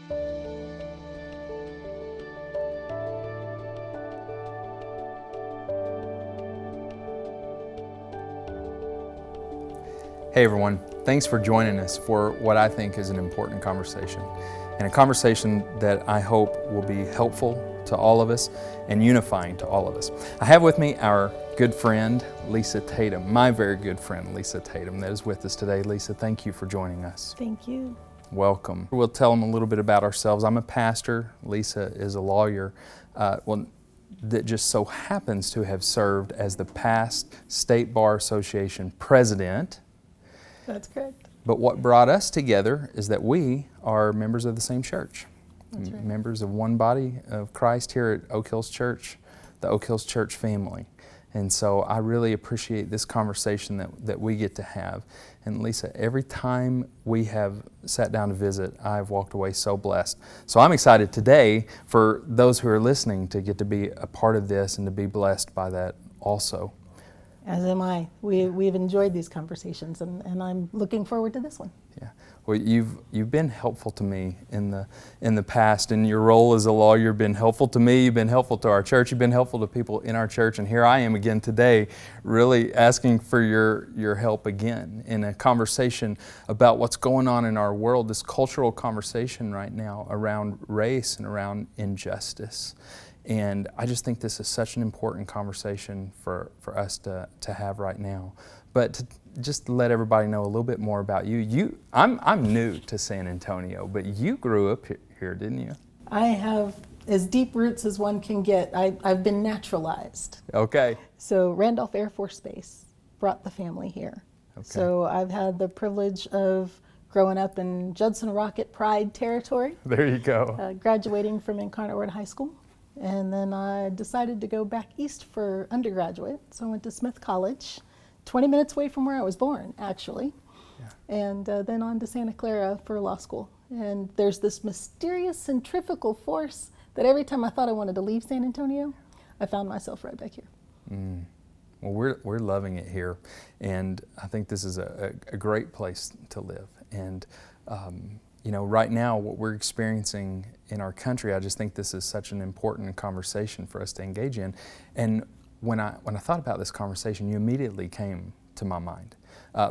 Hey everyone, thanks for joining us for what I think is an important conversation, and a conversation that I hope will be helpful to all of us and unifying to all of us. I have with me our good friend, Lisa Tatum, my very good friend, Lisa Tatum, that is with us today. Lisa, thank you for joining us. Thank you. Welcome. We'll tell them a little bit about ourselves. I'm a pastor. Lisa is a lawyer. That just so happens to have served as the past State Bar Association president. That's correct. But what brought us together is that we are members of the same church. That's right. Members of one body of Christ here at Oak Hills Church, the Oak Hills Church family. And so I really appreciate this conversation that we get to have. And Lisa, every time we have sat down to visit, I've walked away so blessed. So I'm excited today for those who are listening to get to be a part of this and to be blessed by that also. As am I. We've enjoyed these conversations, and I'm looking forward to this one. Yeah. Well, you've been helpful to me in the past. In your role as a lawyer, you've been helpful to me. You've been helpful to our church. You've been helpful to people in our church. And here I am again today, really asking for your help again in a conversation about what's going on in our world. This cultural conversation right now around race and around injustice. And I just think this is such an important conversation for us to have right now. But to just let everybody know a little bit more about you. I'm new to San Antonio, but you grew up here, didn't you? I have as deep roots as one can get. I've been naturalized. Okay. So Randolph Air Force Base brought the family here. Okay. So I've had the privilege of growing up in Judson Rocket Pride territory. There you go. Graduating from Incarnate Word High School. And then I decided to go back east for undergraduate. So I went to Smith College, 20 minutes away from where I was born, actually. Yeah. And then on to Santa Clara for law school. And there's this mysterious centrifugal force that every time I thought I wanted to leave San Antonio, I found myself right back here. Mm. Well, we're loving it here. And I think this is a great place to live. And you know, right now, what we're experiencing in our country, I just think this is such an important conversation for us to engage in. And when I thought about this conversation, you immediately came to my mind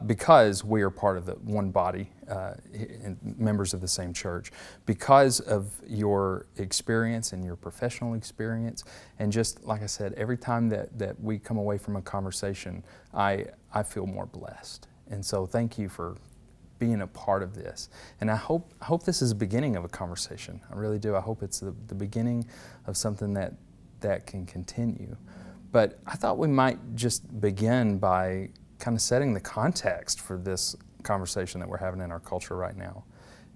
because we are part of the one body, and members of the same church, because of your experience and your professional experience. And just like I said, every time that we come away from a conversation, I feel more blessed. And so thank you for being a part of this. And I hope this is the beginning of a conversation. I really do. I hope it's the beginning of something that can continue. But I thought we might just begin by kind of setting the context for this conversation that we're having in our culture right now.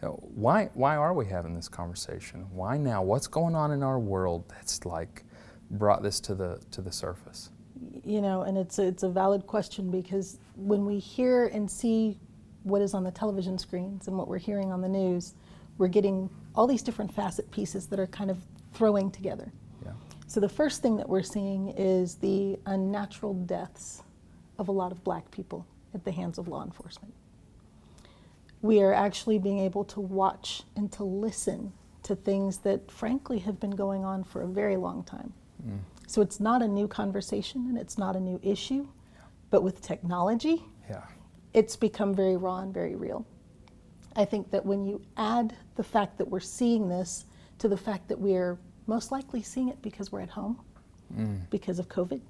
You know, why are we having this conversation? Why now? What's going on in our world that's like brought this to the surface? You know, and it's a valid question, because when we hear and see what is on the television screens and what we're hearing on the news, we're getting all these different facet pieces that are kind of throwing together. Yeah. So the first thing that we're seeing is the unnatural deaths of a lot of black people at the hands of law enforcement. We are actually being able to watch and to listen to things that frankly have been going on for a very long time. Mm. So it's not a new conversation and it's not a new issue, but with technology, it's become very raw and very real. I think that when you add the fact that we're seeing this to the fact that we're most likely seeing it because we're at home, because of COVID,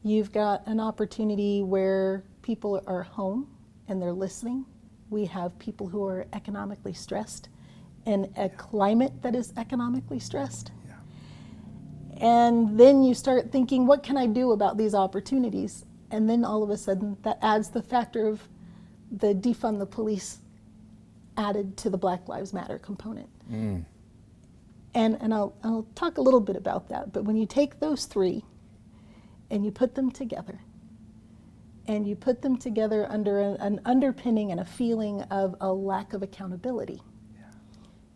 you've got an opportunity where people are home and they're listening. We have people who are economically stressed in a climate that is economically stressed. Yeah. And then you start thinking, what can I do about these opportunities? And then all of a sudden, that adds the factor of the defund the police added to the Black Lives Matter component. Mm. And I'll talk a little bit about that. But when you take those three and you put them together, and you put them together under an underpinning and a feeling of a lack of accountability,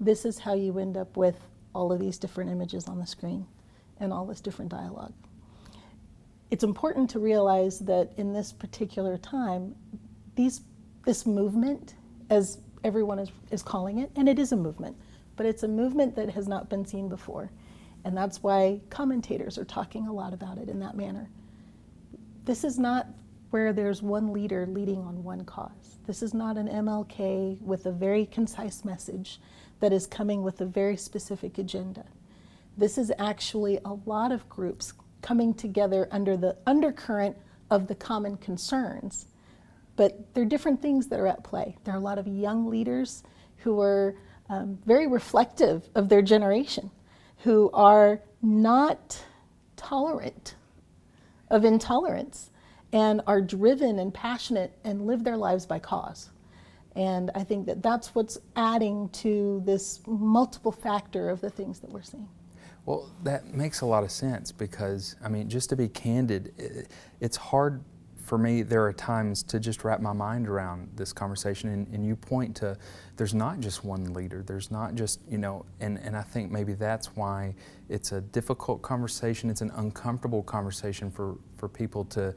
this is how you end up with all of these different images on the screen and all this different dialogue. It's important to realize that in this particular time, this movement, as everyone is calling it, and it is a movement, but it's a movement that has not been seen before. And that's why commentators are talking a lot about it in that manner. This is not where there's one leader leading on one cause. This is not an MLK with a very concise message that is coming with a very specific agenda. This is actually a lot of groups coming together under the undercurrent of the common concerns. But there are different things that are at play. There are a lot of young leaders who are very reflective of their generation, who are not tolerant of intolerance and are driven and passionate and live their lives by cause. And I think that that's what's adding to this multiple factor of the things that we're seeing. Well, that makes a lot of sense because, I mean, just to be candid, it's hard for me, there are times to just wrap my mind around this conversation, and you point to, there's not just one leader, there's not just, you know, and I think maybe that's why it's a difficult conversation, it's an uncomfortable conversation for people to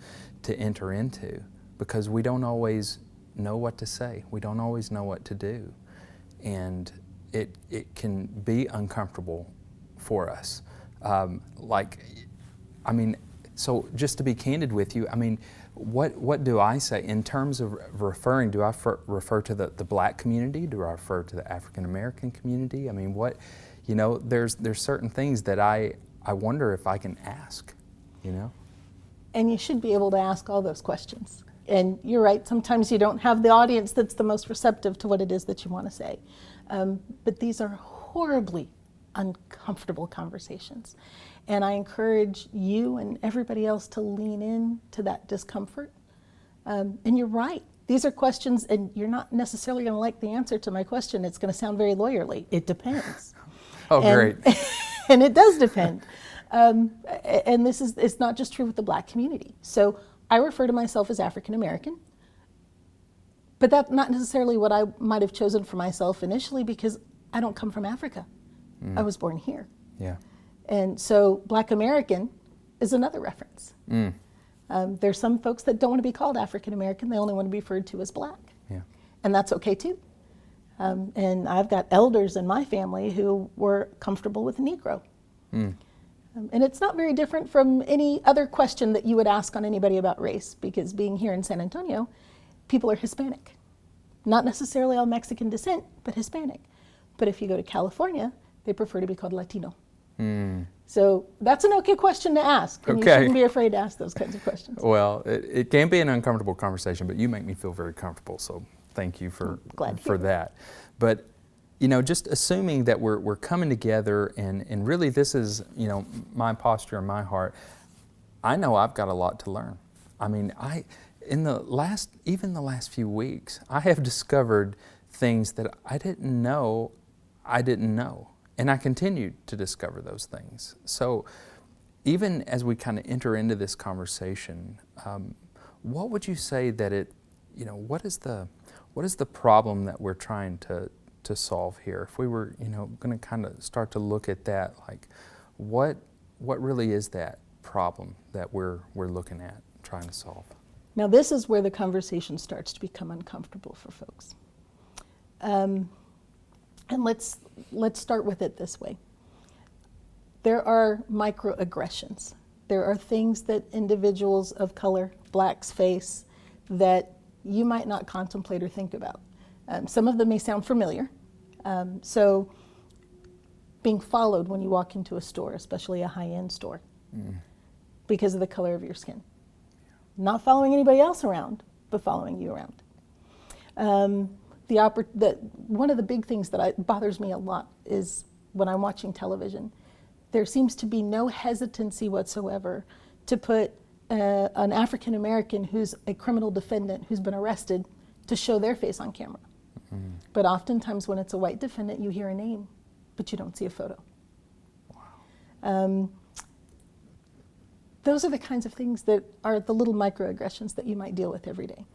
enter into, because we don't always know what to say, we don't always know what to do, and it can be uncomfortable for us. So just to be candid with you, I mean, what do I say in terms of referring? Do I refer to the black community? Do I refer to the African American community? I mean, there's certain things that I wonder if I can ask, you know? And you should be able to ask all those questions. And you're right, sometimes you don't have the audience that's the most receptive to what it is that you want to say. But these are horribly uncomfortable conversations. And I encourage you and everybody else to lean in to that discomfort. And you're right. These are questions, and you're not necessarily going to like the answer to my question. It's going to sound very lawyerly. It depends. Great. And it does depend. And it's not just true with the black community. So I refer to myself as African American, but that's not necessarily what I might have chosen for myself initially, because I don't come from Africa. I was born here. Yeah. And so Black American is another reference. There's some folks that don't want to be called African American, they only want to be referred to as black. Yeah. And that's okay too. And I've got elders in my family who were comfortable with Negro. And it's not very different from any other question that you would ask on anybody about race, because being here in San Antonio, people are Hispanic. Not necessarily all Mexican descent, but Hispanic. But if you go to California, they prefer to be called Latino. So that's an okay question to ask, and you shouldn't be afraid to ask those kinds of questions. Well, it can be an uncomfortable conversation, but you make me feel very comfortable, so thank you for that. But, you know, just assuming that we're coming together, and really this is, you know, my posture and my heart, I know I've got a lot to learn. I mean, even the last few weeks, I have discovered things that I didn't know. And I continue to discover those things. So even as we kind of enter into this conversation, what would you say that what is the problem that we're trying to solve here? If we were, you know, going to kind of start to look at that, like what really is that problem that we're looking at trying to solve? Now this is where the conversation starts to become uncomfortable for folks. And let's start with it this way. There are microaggressions. There are things that individuals of color, blacks, face that you might not contemplate or think about. Some of them may sound familiar. So being followed when you walk into a store, especially a high-end store, because of the color of your skin. Not following anybody else around, but following you around. One of the big things that bothers me a lot is when I'm watching television, there seems to be no hesitancy whatsoever to put an African American who's a criminal defendant who's been arrested to show their face on camera. But oftentimes when it's a white defendant, you hear a name, but you don't see a photo. Wow. Those are the kinds of things that are the little microaggressions that you might deal with every day.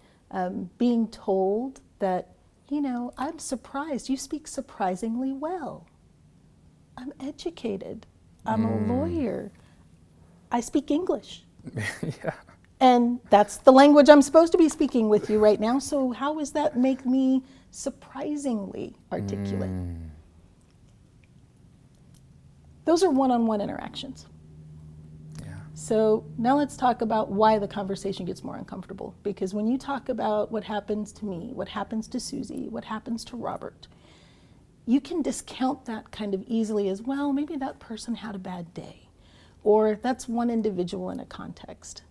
Being told that, you know, I'm surprised, you speak surprisingly well. I'm educated, I'm a lawyer, I speak English. Yeah. And that's the language I'm supposed to be speaking with you right now, so how does that make me surprisingly articulate? Those are one-on-one interactions. Yeah. So now let's talk about why the conversation gets more uncomfortable. Because when you talk about what happens to me, what happens to Susie, what happens to Robert, you can discount that kind of easily as, well, maybe that person had a bad day, or that's one individual in a context.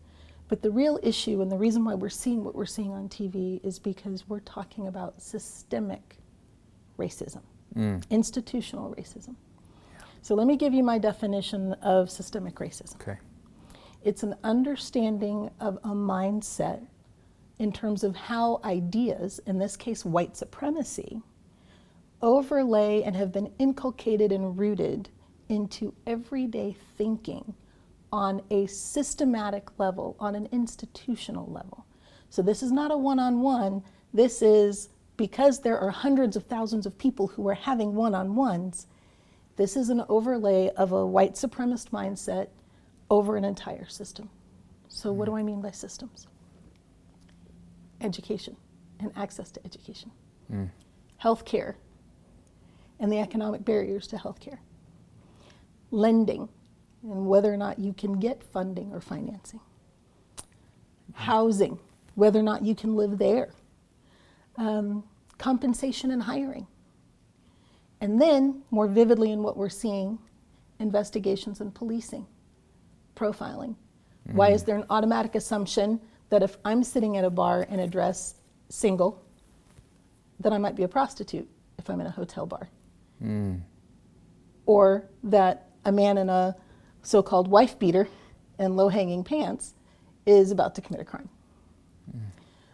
But the real issue and the reason why we're seeing what we're seeing on TV is because we're talking about systemic racism, institutional racism. Yeah. So let me give you my definition of systemic racism. Okay. It's an understanding of a mindset in terms of how ideas, in this case white supremacy, overlay and have been inculcated and rooted into everyday thinking on a systematic level, on an institutional level. So this is not a one-on-one. This is, because there are hundreds of thousands of people who are having one-on-ones, this is an overlay of a white supremacist mindset over an entire system. So what do I mean by systems? Education and access to education. Healthcare and the economic barriers to healthcare. Lending and whether or not you can get funding or financing. Housing, whether or not you can live there. Compensation and hiring. And then, more vividly in what we're seeing, investigations and policing, profiling. Why is there an automatic assumption that if I'm sitting at a bar in a dress, single, that I might be a prostitute if I'm in a hotel bar? Or that a man in a so-called wife beater and low-hanging pants is about to commit a crime.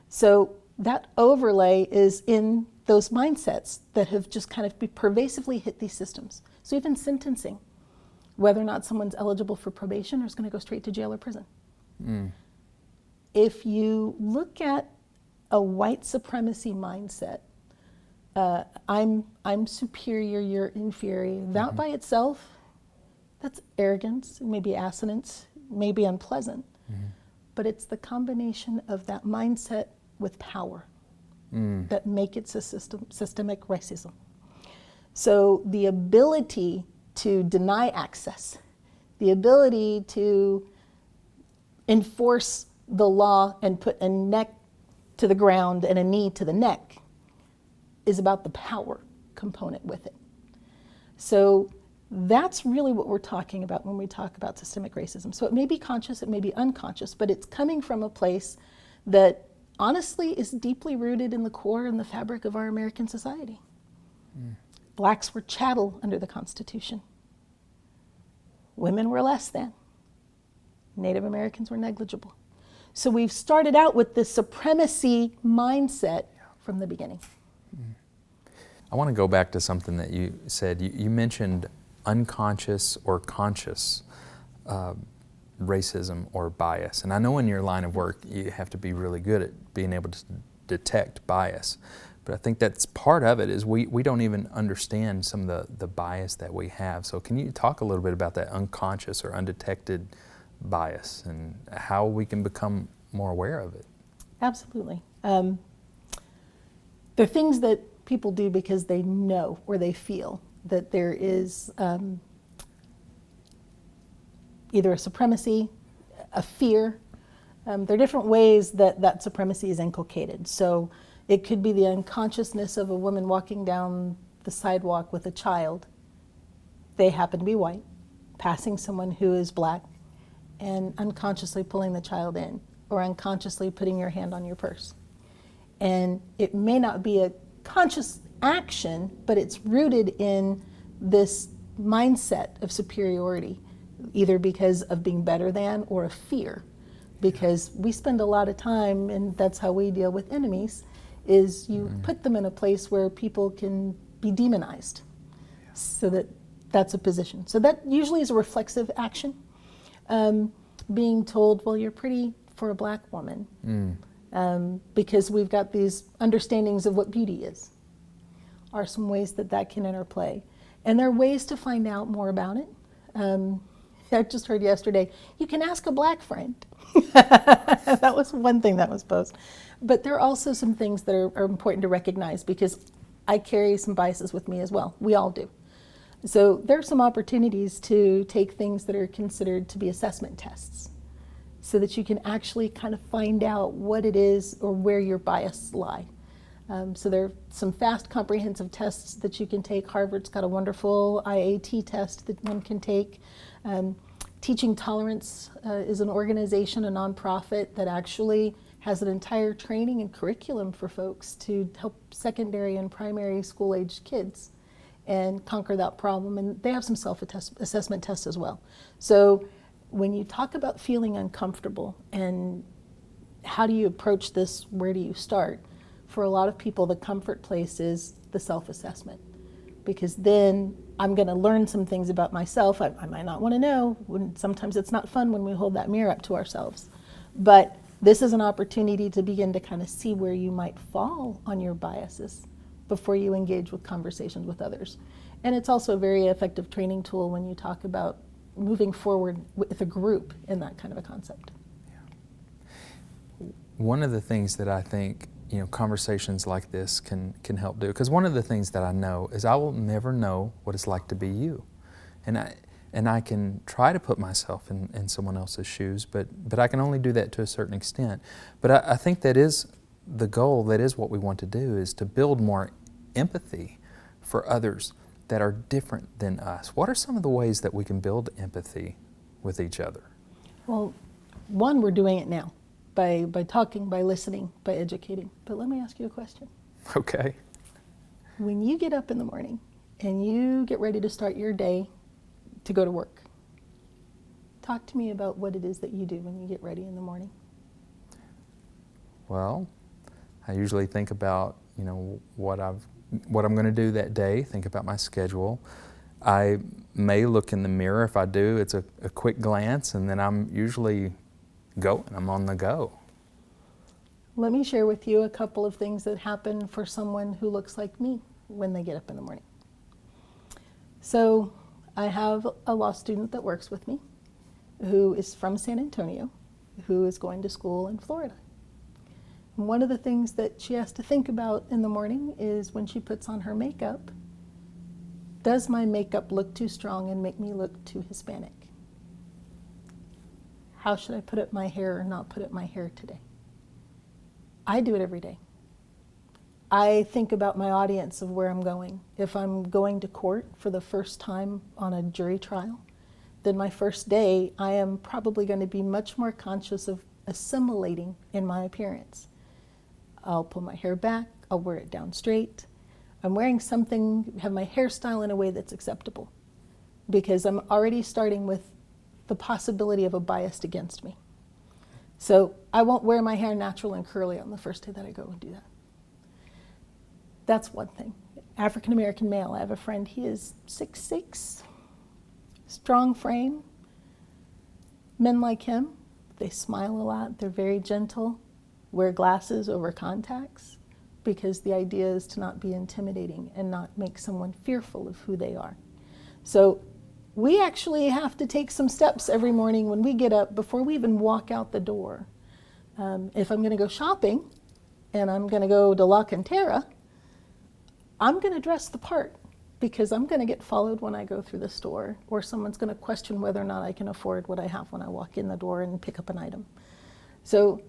So that overlay is in those mindsets that have just kind of pervasively hit these systems. So even sentencing, whether or not someone's eligible for probation or is going to go straight to jail or prison. If you look at a white supremacy mindset, I'm superior, you're inferior, that by itself, that's arrogance, maybe assonance, maybe unpleasant, but it's the combination of that mindset with power that make it systemic racism. So the ability to deny access, the ability to enforce the law and put a neck to the ground and a knee to the neck is about the power component with it. So that's really what we're talking about when we talk about systemic racism. So it may be conscious, it may be unconscious, but it's coming from a place that honestly is deeply rooted in the core and the fabric of our American society. Blacks were chattel under the Constitution. Women were less than. Native Americans were negligible. So we've started out with this supremacy mindset from the beginning. I want to go back to something that you said. You mentioned unconscious or conscious racism or bias. And I know in your line of work you have to be really good at being able to detect bias. But I think that's part of it is we don't even understand some of the bias that we have. So can you talk a little bit about that unconscious or undetected bias and how we can become more aware of it? Absolutely. There are things that people do because they know or they feel that there is either a supremacy, a fear. There are different ways that that supremacy is inculcated. So it could be the unconsciousness of a woman walking down the sidewalk with a child. They happen to be white, passing someone who is black, and unconsciously pulling the child in, or unconsciously putting your hand on your purse. And it may not be a conscious action, but it's rooted in this mindset of superiority, either because of being better than or a fear. Because we spend a lot of time, and that's how we deal with enemies, is you put them in a place where people can be demonized. So that's a position. So that usually is a reflexive action. Being told, well, you're pretty for a black woman. Because we've got these understandings of what beauty is, are some ways that can interplay. And there are ways to find out more about it. I just heard yesterday, you can ask a black friend. That was one thing that was posted. But there are also some things that are important to recognize because I carry some biases with me as well. We all do. So there are some opportunities to take things that are considered to be assessment tests so that you can actually kind of find out what it is or where your bias lie. So there are some fast comprehensive tests that you can take. Harvard's got a wonderful IAT test that one can take. Teaching Tolerance is an organization, a nonprofit that actually has an entire training and curriculum for folks to help secondary and primary school-aged kids and conquer that problem. And they have some self-assessment tests as well. So when you talk about feeling uncomfortable and how do you approach this, where do you start? For a lot of people, the comfort place is the self-assessment, because then I'm going to learn some things about myself I might not want to know. Sometimes it's not fun when we hold that mirror up to ourselves. But this is an opportunity to begin to kind of see where you might fall on your biases before you engage with conversations with others. And it's also a very effective training tool when you talk about moving forward with a group in that kind of a concept. Yeah. One of the things that I think conversations like this can help do, because one of the things that I know is I will never know what it's like to be you, and I can try to put myself in someone else's shoes, but I can only do that to a certain extent. But I think that is the goal. That is what we want to do, is to build more empathy for others that are different than us. What are some of the ways that we can build empathy with each other? Well, one, we're doing it now. By talking, by listening, by educating. But let me ask you a question. Okay. When you get up in the morning and you get ready to start your day to go to work, talk to me about what it is that you do when you get ready in the morning. Well, I usually think about, what I'm going to do that day, think about my schedule. I may look in the mirror. If I do, it's a quick glance, and then I'm usually I'm on the go. Let me share with you a couple of things that happen for someone who looks like me when they get up in the morning. So I have a law student that works with me who is from San Antonio, who is going to school in Florida. And one of the things that she has to think about in the morning is when she puts on her makeup, does my makeup look too strong and make me look too Hispanic? How should I put up my hair or not put up my hair today? I do it every day. I think about my audience of where I'm going. If I'm going to court for the first time on a jury trial, then my first day, I am probably going to be much more conscious of assimilating in my appearance. I'll pull my hair back, I'll wear it down straight. I'm wearing something, have my hairstyle in a way that's acceptable, because I'm already starting with the possibility of a bias against me. So I won't wear my hair natural and curly on the first day that I go and do that. That's one thing. African American male, I have a friend, he is 6'6", strong frame. Men like him, they smile a lot, they're very gentle, wear glasses over contacts, because the idea is to not be intimidating and not make someone fearful of who they are. So we actually have to take some steps every morning when we get up before we even walk out the door. If I'm going to go shopping and I'm going to go to La Cantera, I'm going to dress the part, because I'm going to get followed when I go through the store, or someone's going to question whether or not I can afford what I have when I walk in the door and pick up an item. So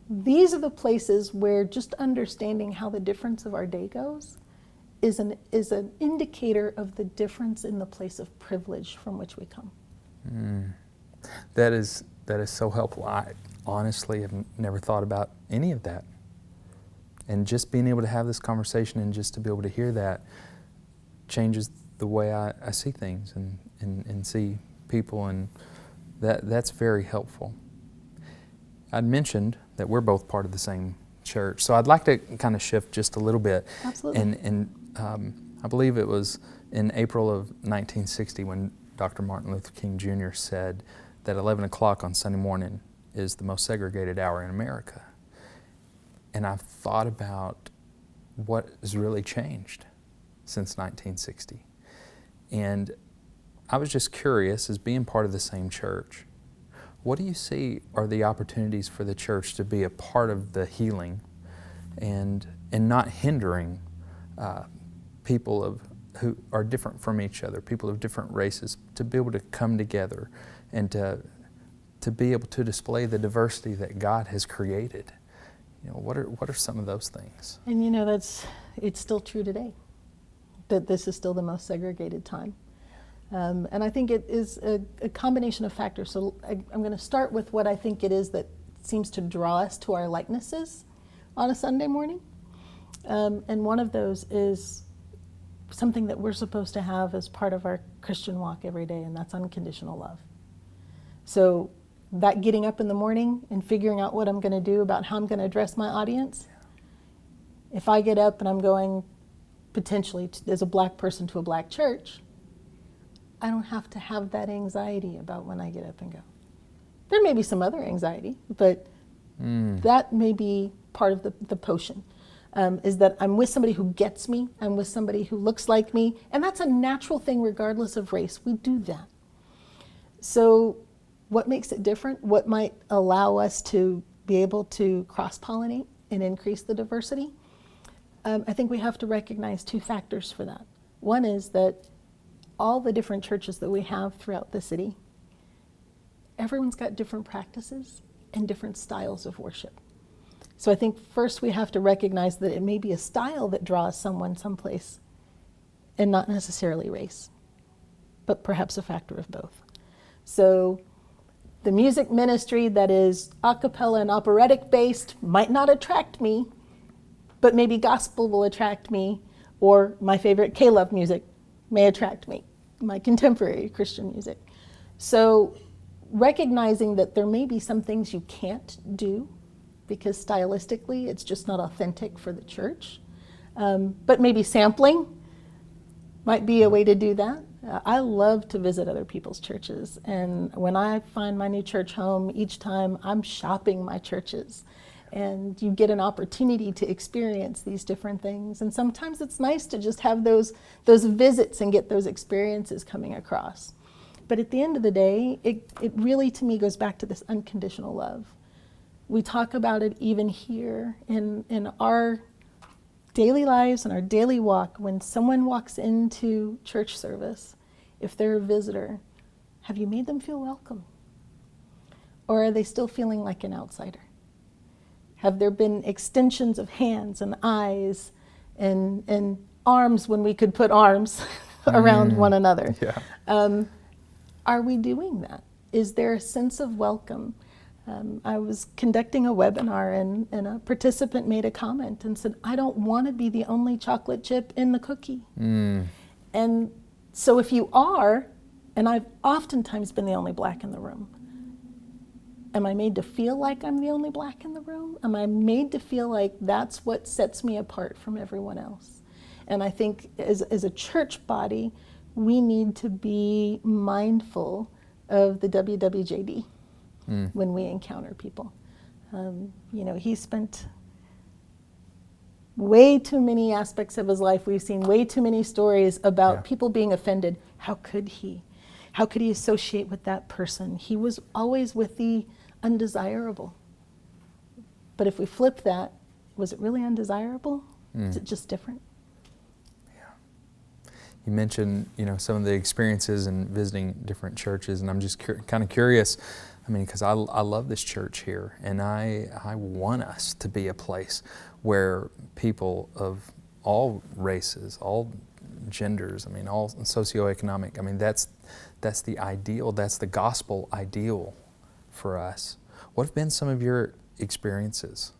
these are the places where just understanding how the difference of our day goes is an indicator of the difference in the place of privilege from which we come. That is so helpful. I honestly have never thought about any of that. And just being able to have this conversation and just to be able to hear that changes the way I see things and see people, and that's very helpful. I'd mentioned that we're both part of the same church, so I'd like to kind of shift just a little bit. Absolutely. And I believe it was in April of 1960 when Dr. Martin Luther King Jr. said that 11 o'clock on Sunday morning is the most segregated hour in America. And I've thought about what has really changed since 1960. And I was just curious, as being part of the same church, what do you see are the opportunities for the church to be a part of the healing and not hindering people of who are different from each other, people of different races, to be able to come together and to be able to display the diversity that God has created. What are some of those things? And it's still true today, that this is still the most segregated time. And I think it is a combination of factors. So I'm going to start with what I think it is that seems to draw us to our likenesses on a Sunday morning. And one of those is something that we're supposed to have as part of our Christian walk every day, and that's unconditional love. So that getting up in the morning and figuring out what I'm going to do about how I'm going to address my audience. If I get up and I'm going potentially as a black person to a black church, I don't have to have that anxiety about when I get up and go. There may be some other anxiety, but that may be part of the potion, is that I'm with somebody who gets me, I'm with somebody who looks like me, and that's a natural thing regardless of race. We do that. So what makes it different? What might allow us to be able to cross-pollinate and increase the diversity? I think we have to recognize two factors for that. One is that all the different churches that we have throughout the city, everyone's got different practices and different styles of worship. So I think first we have to recognize that it may be a style that draws someone someplace and not necessarily race, but perhaps a factor of both. So the music ministry that is a cappella and operatic based might not attract me, but maybe gospel will attract me, or my favorite K-Love music may attract me, my contemporary Christian music. So recognizing that there may be some things you can't do because stylistically it's just not authentic for the church, but maybe sampling might be a way to do that. I love to visit other people's churches, and when I find my new church home, each time I'm shopping my churches, and you get an opportunity to experience these different things. And sometimes it's nice to just have those visits and get those experiences coming across. But at the end of the day, it really to me goes back to this unconditional love. We talk about it even here in our daily lives and our daily walk. When someone walks into church service, if they're a visitor, have you made them feel welcome? Or are they still feeling like an outsider? Have there been extensions of hands and eyes and arms when we could put arms around one another? Yeah. Are we doing that? Is there a sense of welcome? I was conducting a webinar and a participant made a comment and said, I don't want to be the only chocolate chip in the cookie. And so if you are, and I've oftentimes been the only black in the room, am I made to feel like I'm the only black in the room? Am I made to feel like that's what sets me apart from everyone else? And I think as a church body, we need to be mindful of the WWJD when we encounter people. He spent way too many aspects of his life. We've seen way too many stories about people being offended. How could he? How could he associate with that person? He was always with the undesirable. But if we flip that, was it really undesirable? Is it just different? You mentioned, some of the experiences in visiting different churches, and I'm just kind of curious. I mean, because I love this church here, and I want us to be a place where people of all races, all genders, all socioeconomic, that's the ideal, that's the gospel ideal for us. What have been some of your experiences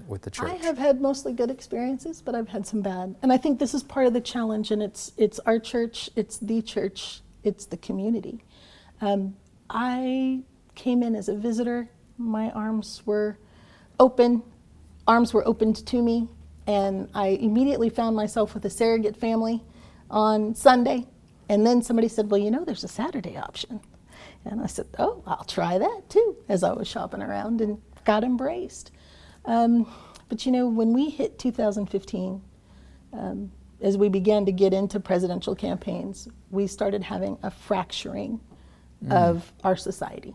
with the church? I have had mostly good experiences, but I've had some bad. And I think this is part of the challenge, and it's our church, it's the community. I came in as a visitor. My arms were opened to me, and I immediately found myself with a surrogate family on Sunday. And then somebody said, well, there's a Saturday option. And I said, oh, I'll try that too, as I was shopping around, and got embraced. But when we hit 2015, as we began to get into presidential campaigns, we started having a fracturing of our society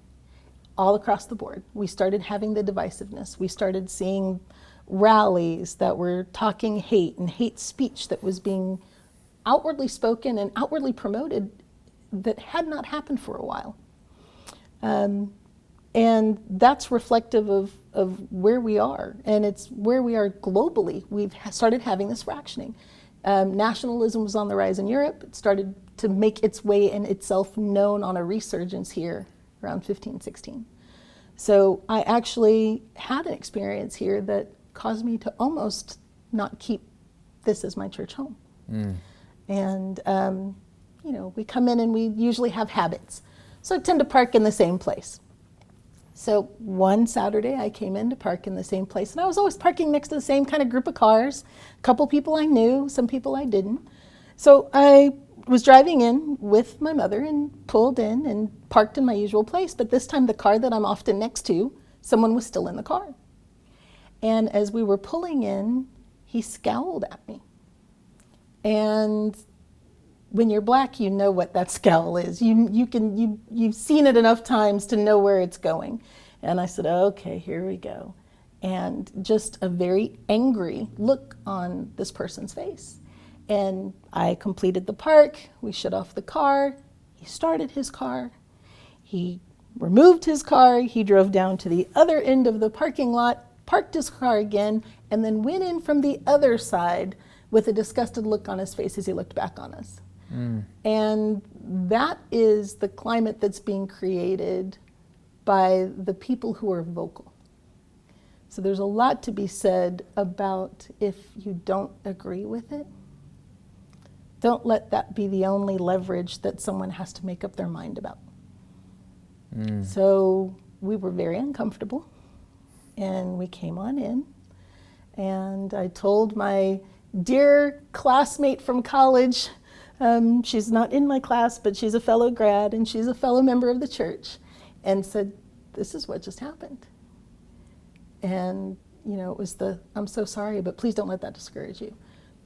all across the board. We started having the divisiveness. We started seeing rallies that were talking hate and hate speech that was being outwardly spoken and outwardly promoted that had not happened for a while. And that's reflective of where we are, and it's where we are globally. We've started having this fractioning. Nationalism was on the rise in Europe. It started to make its way and itself known on a resurgence here around 15, 16. So I actually had an experience here that caused me to almost not keep this as my church home. And, you know, we come in and we usually have habits. So I tend to park in the same place. So one Saturday I came in to park in the same place, and I was always parking next to the same kind of group of cars. A couple people I knew, some people I didn't. So I was driving in with my mother and pulled in and parked in my usual place, but this time the car that I'm often next to, someone was still in the car. And as we were pulling in, he scowled at me. And when you're black, you know what that scowl is. You've seen it enough times to know where it's going. And I said, okay, here we go. And just a very angry look on this person's face. And I completed the park. We shut off the car. He started his car. He removed his car. He drove down to the other end of the parking lot, parked his car again, and then went in from the other side with a disgusted look on his face as he looked back on us. And that is the climate that's being created by the people who are vocal. So there's a lot to be said about if you don't agree with it, don't let that be the only leverage that someone has to make up their mind about. So we were very uncomfortable, and we came on in, and I told my dear classmate from college, she's not in my class, but she's a fellow grad and she's a fellow member of the church, and said, this is what just happened. And, you know, it was I'm so sorry, but please don't let that discourage you.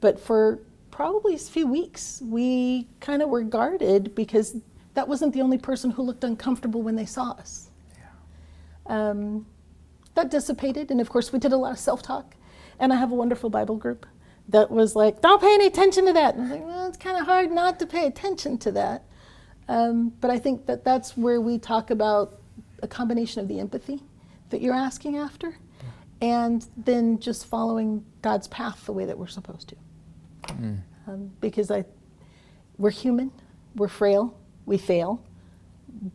But for probably a few weeks, we kind of were guarded because that wasn't the only person who looked uncomfortable when they saw us. That dissipated, and of course we did a lot of self-talk, and I have a wonderful Bible group that was like, don't pay any attention to that. And I was like, well, it's kind of hard not to pay attention to that. But I think that that's where we talk about a combination of the empathy that you're asking after, and then just following God's path the way that we're supposed to. Because we're human, we're frail, we fail.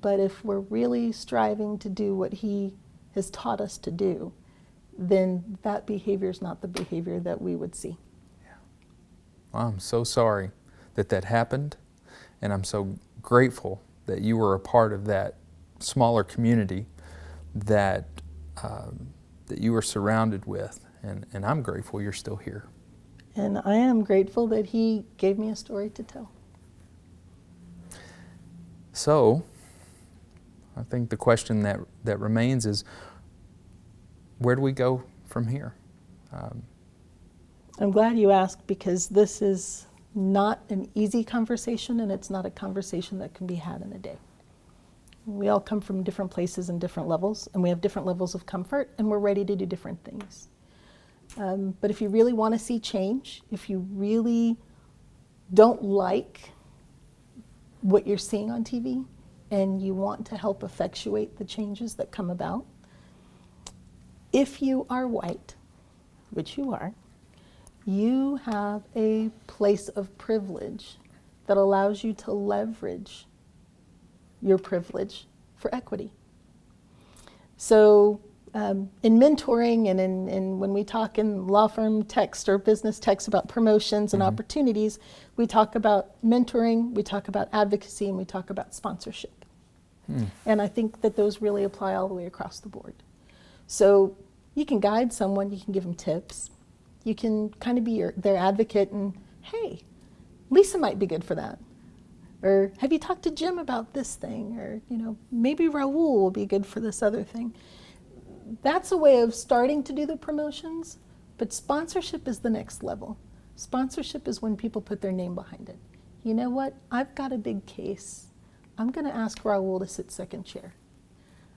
But if we're really striving to do what He has taught us to do, then that behavior is not the behavior that we would see. Well, I'm so sorry that that happened, and I'm so grateful that you were a part of that smaller community that that you were surrounded with, and I'm grateful you're still here. And I am grateful that He gave me a story to tell. So, I think the question that remains is, where do we go from here? I'm glad you asked, because this is not an easy conversation, and it's not a conversation that can be had in a day. We all come from different places and different levels, and we have different levels of comfort, and we're ready to do different things. But if you really want to see change, if you really don't like what you're seeing on TV, and you want to help effectuate the changes that come about, if you are white, which you are, you have a place of privilege that allows you to leverage your privilege for equity. So in mentoring and in when we talk in law firm text or business text about promotions and opportunities, we talk about mentoring, we talk about advocacy, and we talk about sponsorship. And I think that those really apply all the way across the board. So you can guide someone, you can give them tips, you can kind of be their advocate, and hey, Lisa might be good for that. Or have you talked to Jim about this thing? Or, you know, maybe Raul will be good for this other thing. That's a way of starting to do the promotions, but sponsorship is the next level. Sponsorship is when people put their name behind it. You know what? I've got a big case. I'm going to ask Raul to sit second chair.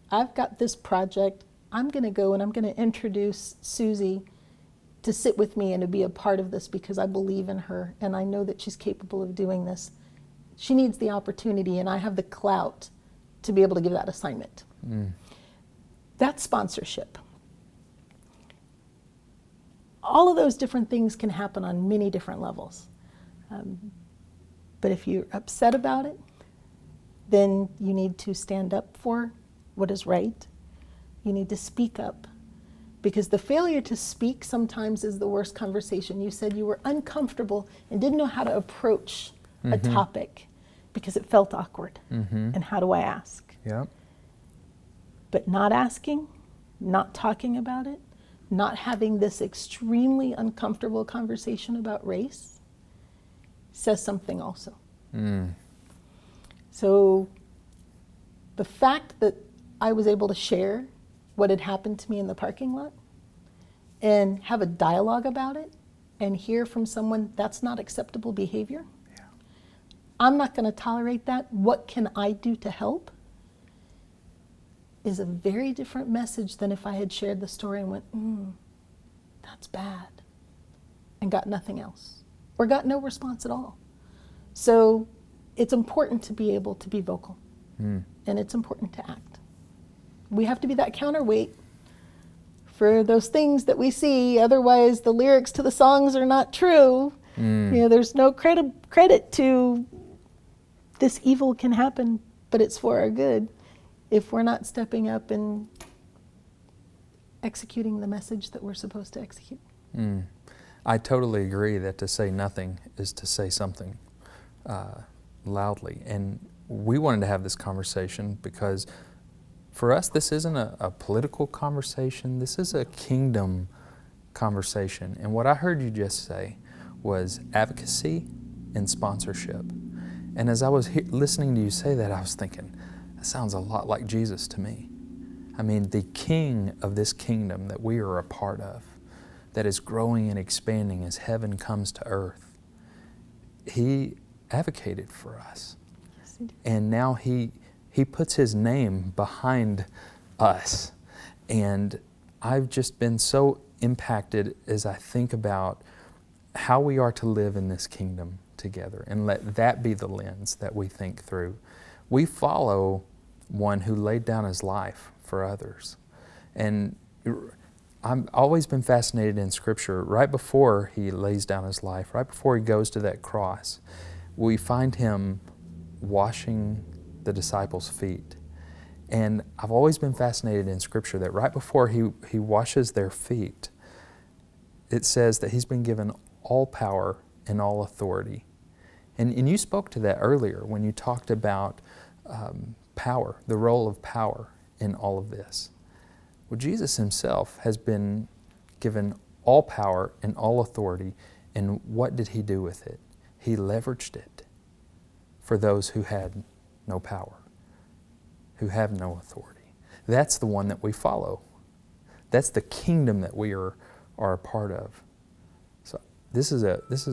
I've got this project. I'm going to go and I'm going to introduce Susie to sit with me and to be a part of this because I believe in her and I know that she's capable of doing this. She needs the opportunity and I have the clout to be able to give that assignment. That's sponsorship. All of those different things can happen on many different levels. But if you're upset about it, then you need to stand up for what is right. You need to speak up. Because the failure to speak sometimes is the worst conversation. You said you were uncomfortable and didn't know how to approach a topic because it felt awkward. And how do I ask? Yep. But not asking, not talking about it, not having this extremely uncomfortable conversation about race says something also. So the fact that I was able to share what had happened to me in the parking lot and have a dialogue about it and hear from someone that's not acceptable behavior. Yeah. I'm not going to tolerate that. What can I do to help? Is a very different message than if I had shared the story and went, that's bad, and got nothing else, or got no response at all. So it's important to be able to be vocal, and it's important to act. We have to be that counterweight for those things that we see, otherwise the lyrics to the songs are not true. You know, there's no credit to this evil can happen, but it's for our good. If we're not stepping up and executing the message that we're supposed to execute. I totally agree that to say nothing is to say something loudly. And we wanted to have this conversation because for us, this isn't a political conversation. This is a kingdom conversation. And what I heard you just say was advocacy and sponsorship. And as I was listening to you say that, I was thinking, that sounds a lot like Jesus to me. I mean, the king of this kingdom that we are a part of, that is growing and expanding as heaven comes to earth, he advocated for us. Yes, he did. And now he puts his name behind us. And I've just been so impacted as I think about how we are to live in this kingdom together, and let that be the lens that we think through. We follow one who laid down his life for others. And I've always been fascinated in Scripture. Right before he lays down his life, right before he goes to that cross, we find him washing the disciples' feet. And I've always been fascinated in Scripture that right before he washes their feet, it says that he's been given all power and all authority. And you spoke to that earlier when you talked about power, the role of power in all of this. Well, Jesus himself has been given all power and all authority, and what did he do with it? He leveraged it for those who had no power, who have no authority. That's the one that we follow. That's the kingdom that we are a part of. So this is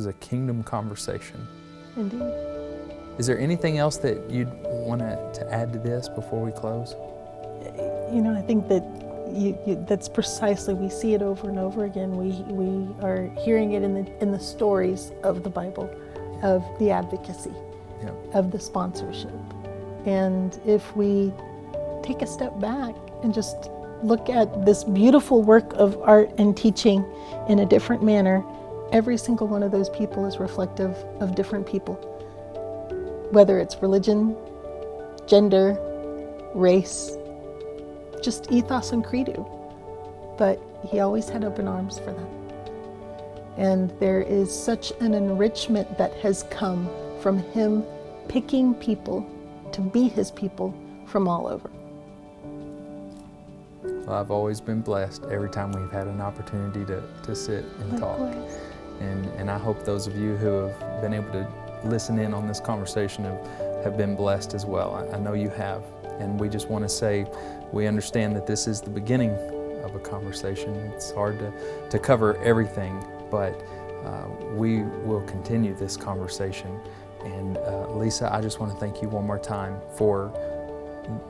a kingdom conversation. Indeed. Is there anything else that you'd want to add to this before we close? You know, I think that that's precisely, we see it over and over again. We are hearing it in the stories of the Bible, of the advocacy, of the sponsorship. And if we take a step back and just look at this beautiful work of art and teaching in a different manner, every single one of those people is reflective of different people. Whether it's religion, gender, race, just ethos and credo. But he always had open arms for them. And there is such an enrichment that has come from him picking people to be his people from all over. Well, I've always been blessed every time we've had an opportunity to sit and talk. Likewise. And I hope those of you who have been able to listen in on this conversation have been blessed as well. I know you have. And we just want to say we understand that this is the beginning of a conversation. It's hard to cover everything, but we will continue this conversation. And Lisa, I just want to thank you one more time for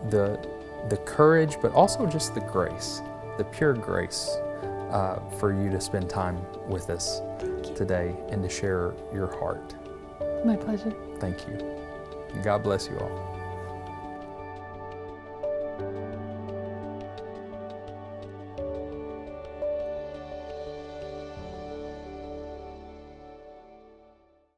the courage, but also just the grace, the pure grace for you to spend time with us today and to share your heart. My pleasure. Thank you. God bless you all.